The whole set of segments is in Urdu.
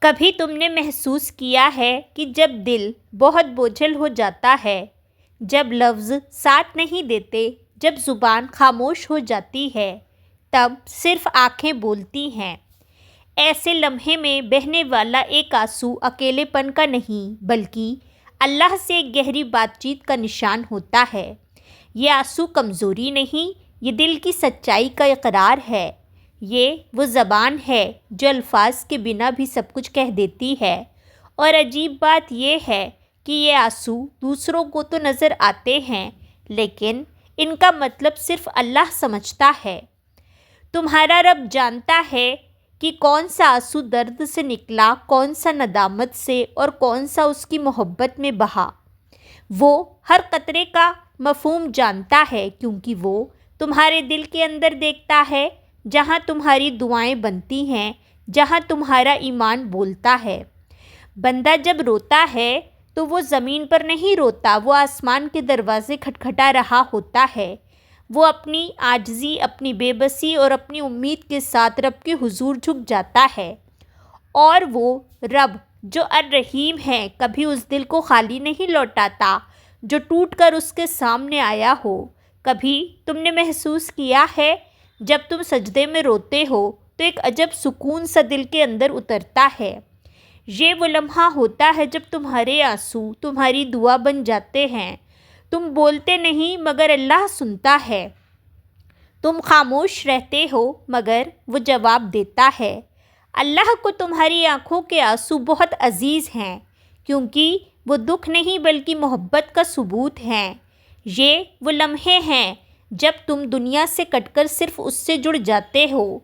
کبھی تم نے محسوس کیا ہے کہ جب دل بہت بوجھل ہو جاتا ہے، جب لفظ ساتھ نہیں دیتے، جب زبان خاموش ہو جاتی ہے، تب صرف آنکھیں بولتی ہیں؟ ایسے لمحے میں بہنے والا ایک آنسو اکیلے پن کا نہیں بلکہ اللہ سے ایک گہری بات چیت کا نشان ہوتا ہے۔ یہ آنسو کمزوری نہیں، یہ دل کی سچائی کا اقرار ہے۔ یہ وہ زبان ہے جو الفاظ کے بنا بھی سب کچھ کہہ دیتی ہے، اور عجیب بات یہ ہے کہ یہ آنسو دوسروں کو تو نظر آتے ہیں لیکن ان کا مطلب صرف اللہ سمجھتا ہے۔ تمہارا رب جانتا ہے کہ کون سا آنسو درد سے نکلا، کون سا ندامت سے، اور کون سا اس کی محبت میں بہا۔ وہ ہر قطرے کا مفہوم جانتا ہے کیونکہ وہ تمہارے دل کے اندر دیکھتا ہے، جہاں تمہاری دعائیں بنتی ہیں، جہاں تمہارا ایمان بولتا ہے۔ بندہ جب روتا ہے تو وہ زمین پر نہیں روتا، وہ آسمان کے دروازے کھٹکھٹا رہا ہوتا ہے۔ وہ اپنی عاجزی، اپنی بے بسی اور اپنی امید کے ساتھ رب کے حضور جھک جاتا ہے، اور وہ رب جو الرحیم ہے کبھی اس دل کو خالی نہیں لوٹاتا جو ٹوٹ کر اس کے سامنے آیا ہو۔ کبھی تم نے محسوس کیا ہے جب تم سجدے میں روتے ہو تو ایک عجب سکون سا دل کے اندر اترتا ہے؟ یہ وہ لمحہ ہوتا ہے جب تمہارے آنسو تمہاری دعا بن جاتے ہیں۔ تم بولتے نہیں مگر اللہ سنتا ہے، تم خاموش رہتے ہو مگر وہ جواب دیتا ہے۔ اللہ کو تمہاری آنکھوں کے آنسو بہت عزیز ہیں کیونکہ وہ دکھ نہیں بلکہ محبت کا ثبوت ہیں۔ یہ وہ لمحے ہیں جب تم دنیا سے کٹ کر صرف اس سے جڑ جاتے ہو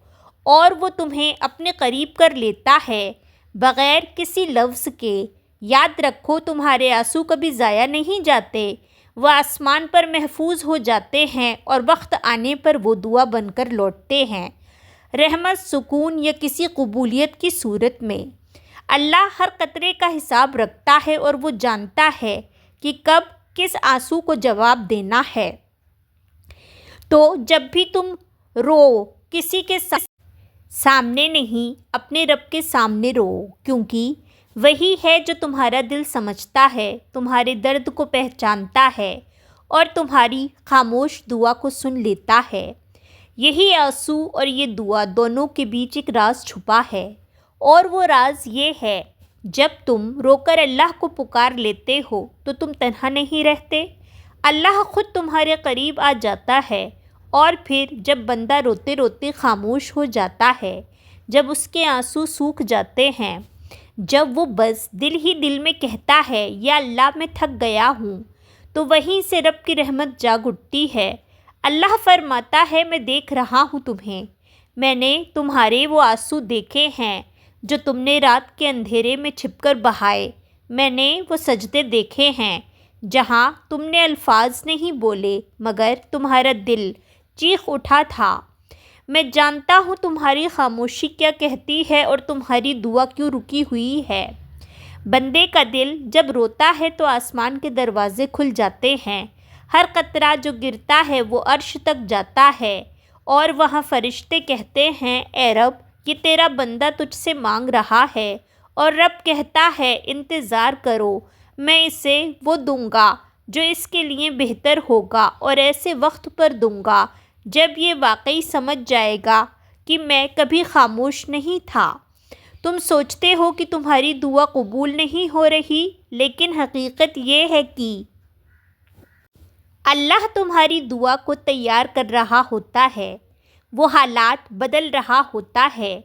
اور وہ تمہیں اپنے قریب کر لیتا ہے بغیر کسی لفظ کے۔ یاد رکھو تمہارے آنسو کبھی ضائع نہیں جاتے، وہ آسمان پر محفوظ ہو جاتے ہیں اور وقت آنے پر وہ دعا بن کر لوٹتے ہیں، رحمت، سکون یا کسی قبولیت کی صورت میں۔ اللہ ہر قطرے کا حساب رکھتا ہے اور وہ جانتا ہے کہ کب کس آنسو کو جواب دینا ہے۔ تو جب بھی تم رو، کسی کے سامنے نہیں، اپنے رب کے سامنے رو، کیونکہ وہی ہے جو تمہارا دل سمجھتا ہے، تمہارے درد کو پہچانتا ہے اور تمہاری خاموش دعا کو سن لیتا ہے۔ یہی آنسو اور یہ دعا دونوں کے بیچ ایک راز چھپا ہے، اور وہ راز یہ ہے جب تم رو کر اللہ کو پکار لیتے ہو تو تم تنہا نہیں رہتے، اللہ خود تمہارے قریب آ جاتا ہے۔ اور پھر جب بندہ روتے روتے خاموش ہو جاتا ہے، جب اس کے آنسو سوکھ جاتے ہیں، جب وہ بس دل ہی دل میں کہتا ہے یا اللہ میں تھک گیا ہوں، تو وہیں سے رب کی رحمت جاگ اٹھتی ہے۔ اللہ فرماتا ہے میں دیکھ رہا ہوں تمہیں، میں نے تمہارے وہ آنسو دیکھے ہیں جو تم نے رات کے اندھیرے میں چھپ کر بہائے، میں نے وہ سجدے دیکھے ہیں جہاں تم نے الفاظ نہیں بولے مگر تمہارا دل چیخ اٹھا تھا۔ میں جانتا ہوں تمہاری خاموشی کیا کہتی ہے اور تمہاری دعا کیوں رکی ہوئی ہے۔ بندے کا دل جب روتا ہے تو آسمان کے دروازے کھل جاتے ہیں، ہر قطرہ جو گرتا ہے وہ عرش تک جاتا ہے، اور وہاں فرشتے کہتے ہیں اے رب یہ تیرا بندہ تجھ سے مانگ رہا ہے، اور رب کہتا ہے انتظار کرو، میں اسے وہ دوں گا جو اس کے لیے بہتر ہوگا، اور ایسے وقت پر دوں گا جب یہ واقعی سمجھ جائے گا کہ میں کبھی خاموش نہیں تھا۔ تم سوچتے ہو کہ تمہاری دعا قبول نہیں ہو رہی، لیکن حقیقت یہ ہے کہ اللہ تمہاری دعا کو تیار کر رہا ہوتا ہے، وہ حالات بدل رہا ہوتا ہے،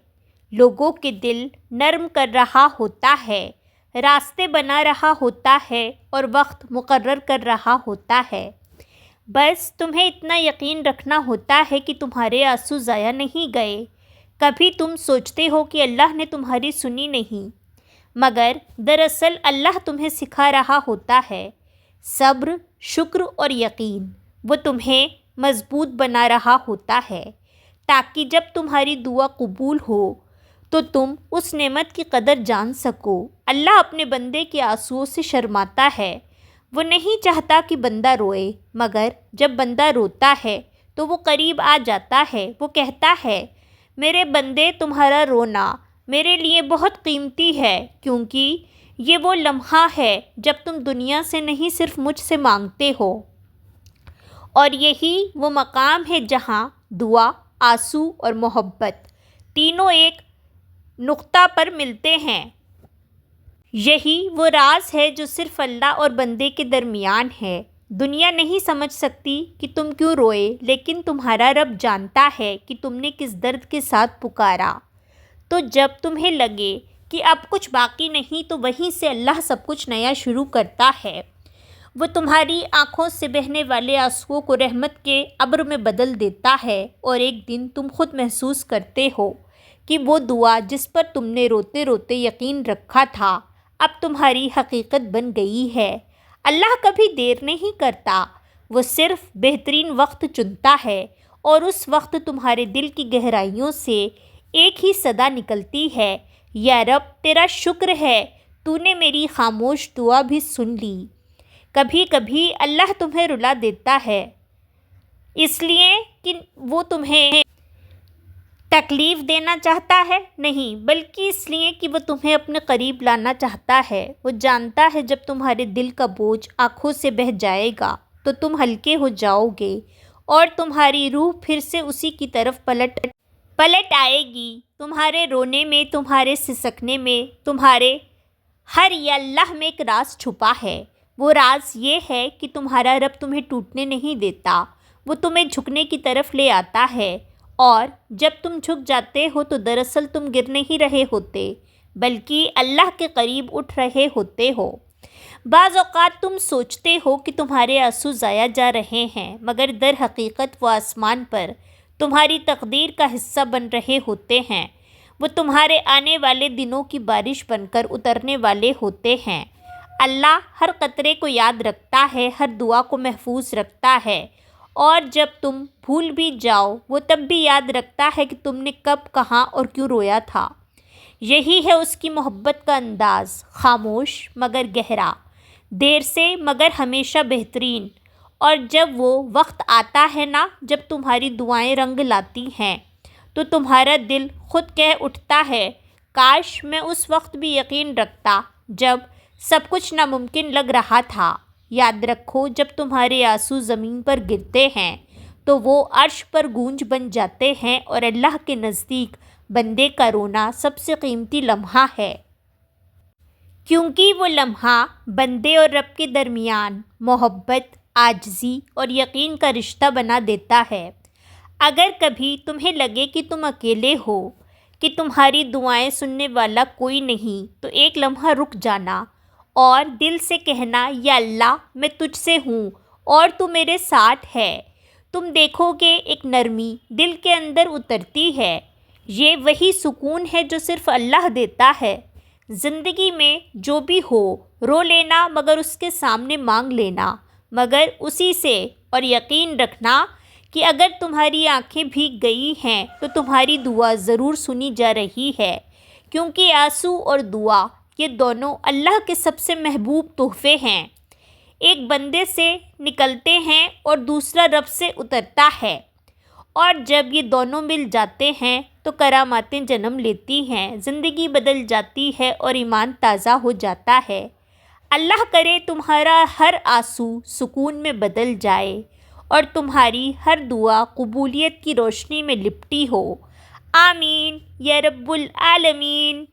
لوگوں کے دل نرم کر رہا ہوتا ہے، راستے بنا رہا ہوتا ہے اور وقت مقرر کر رہا ہوتا ہے۔ بس تمہیں اتنا یقین رکھنا ہوتا ہے کہ تمہارے آنسو ضائع نہیں گئے۔ کبھی تم سوچتے ہو کہ اللہ نے تمہاری سنی نہیں، مگر دراصل اللہ تمہیں سکھا رہا ہوتا ہے صبر، شکر اور یقین۔ وہ تمہیں مضبوط بنا رہا ہوتا ہے تاکہ جب تمہاری دعا قبول ہو تو تم اس نعمت کی قدر جان سکو۔ اللہ اپنے بندے کے آنسوؤں سے شرماتا ہے، وہ نہیں چاہتا کہ بندہ روئے، مگر جب بندہ روتا ہے تو وہ قریب آ جاتا ہے، وہ کہتا ہے میرے بندے تمہارا رونا میرے لیے بہت قیمتی ہے، کیونکہ یہ وہ لمحہ ہے جب تم دنیا سے نہیں صرف مجھ سے مانگتے ہو، اور یہی وہ مقام ہے جہاں دعا، آنسو اور محبت تینوں ایک نقطہ پر ملتے ہیں۔ یہی وہ راز ہے جو صرف اللہ اور بندے کے درمیان ہے۔ دنیا نہیں سمجھ سکتی کہ تم کیوں روئے، لیکن تمہارا رب جانتا ہے کہ تم نے کس درد کے ساتھ پکارا۔ تو جب تمہیں لگے کہ اب کچھ باقی نہیں، تو وہیں سے اللہ سب کچھ نیا شروع کرتا ہے۔ وہ تمہاری آنکھوں سے بہنے والے آنسوؤں کو رحمت کے ابر میں بدل دیتا ہے، اور ایک دن تم خود محسوس کرتے ہو کہ وہ دعا جس پر تم نے روتے روتے یقین رکھا تھا، اب تمہاری حقیقت بن گئی ہے۔ اللہ کبھی دیر نہیں کرتا، وہ صرف بہترین وقت چنتا ہے، اور اس وقت تمہارے دل کی گہرائیوں سے ایک ہی صدا نکلتی ہے، یا رب تیرا شکر ہے، تو نے میری خاموش دعا بھی سن لی۔ کبھی کبھی اللہ تمہیں رلا دیتا ہے، اس لیے کہ وہ تمہیں تکلیف دینا چاہتا ہے؟ نہیں، بلکہ اس لیے کہ وہ تمہیں اپنے قریب لانا چاہتا ہے۔ وہ جانتا ہے جب تمہارے دل کا بوجھ آنکھوں سے بہہ جائے گا تو تم ہلکے ہو جاؤ گے، اور تمہاری روح پھر سے اسی کی طرف پلٹ آئے گی۔ تمہارے رونے میں، تمہارے سسکنے میں، تمہارے ہر یا اللہ میں ایک راز چھپا ہے۔ وہ راز یہ ہے کہ تمہارا رب تمہیں ٹوٹنے نہیں دیتا، وہ تمہیں جھکنے کی طرف لے آتا ہے، اور جب تم جھک جاتے ہو تو دراصل تم گر نہیں رہے ہوتے، بلکہ اللہ کے قریب اٹھ رہے ہوتے ہو۔ بعض اوقات تم سوچتے ہو کہ تمہارے آنسو ضائع جا رہے ہیں، مگر در حقیقت وہ آسمان پر تمہاری تقدیر کا حصہ بن رہے ہوتے ہیں۔ وہ تمہارے آنے والے دنوں کی بارش بن کر اترنے والے ہوتے ہیں۔ اللہ ہر قطرے کو یاد رکھتا ہے، ہر دعا کو محفوظ رکھتا ہے، اور جب تم بھول بھی جاؤ وہ تب بھی یاد رکھتا ہے کہ تم نے کب، کہاں اور کیوں رویا تھا۔ یہی ہے اس کی محبت کا انداز، خاموش مگر گہرا، دیر سے مگر ہمیشہ بہترین۔ اور جب وہ وقت آتا ہے نا، جب تمہاری دعائیں رنگ لاتی ہیں، تو تمہارا دل خود کہہ اٹھتا ہے، کاش میں اس وقت بھی یقین رکھتا جب سب کچھ ناممکن لگ رہا تھا۔ یاد رکھو، جب تمہارے آنسو زمین پر گرتے ہیں تو وہ عرش پر گونج بن جاتے ہیں، اور اللہ کے نزدیک بندے کا رونا سب سے قیمتی لمحہ ہے، کیونکہ وہ لمحہ بندے اور رب کے درمیان محبت، عاجزی اور یقین کا رشتہ بنا دیتا ہے۔ اگر کبھی تمہیں لگے کہ تم اکیلے ہو، کہ تمہاری دعائیں سننے والا کوئی نہیں، تو ایک لمحہ رک جانا اور دل سے کہنا، یا اللہ میں تجھ سے ہوں اور تو میرے ساتھ ہے۔ تم دیکھو گے ایک نرمی دل کے اندر اترتی ہے۔ یہ وہی سکون ہے جو صرف اللہ دیتا ہے۔ زندگی میں جو بھی ہو، رو لینا مگر اس کے سامنے مانگ لینا، مگر اسی سے، اور یقین رکھنا کہ اگر تمہاری آنکھیں بھیگ گئی ہیں تو تمہاری دعا ضرور سنی جا رہی ہے، کیونکہ آنسو اور دعا یہ دونوں اللہ کے سب سے محبوب تحفے ہیں۔ ایک بندے سے نکلتے ہیں اور دوسرا رب سے اترتا ہے، اور جب یہ دونوں مل جاتے ہیں تو کراماتیں جنم لیتی ہیں، زندگی بدل جاتی ہے اور ایمان تازہ ہو جاتا ہے۔ اللہ کرے تمہارا ہر آنسو سکون میں بدل جائے، اور تمہاری ہر دعا قبولیت کی روشنی میں لپٹی ہو۔ آمین یا رب العالمین۔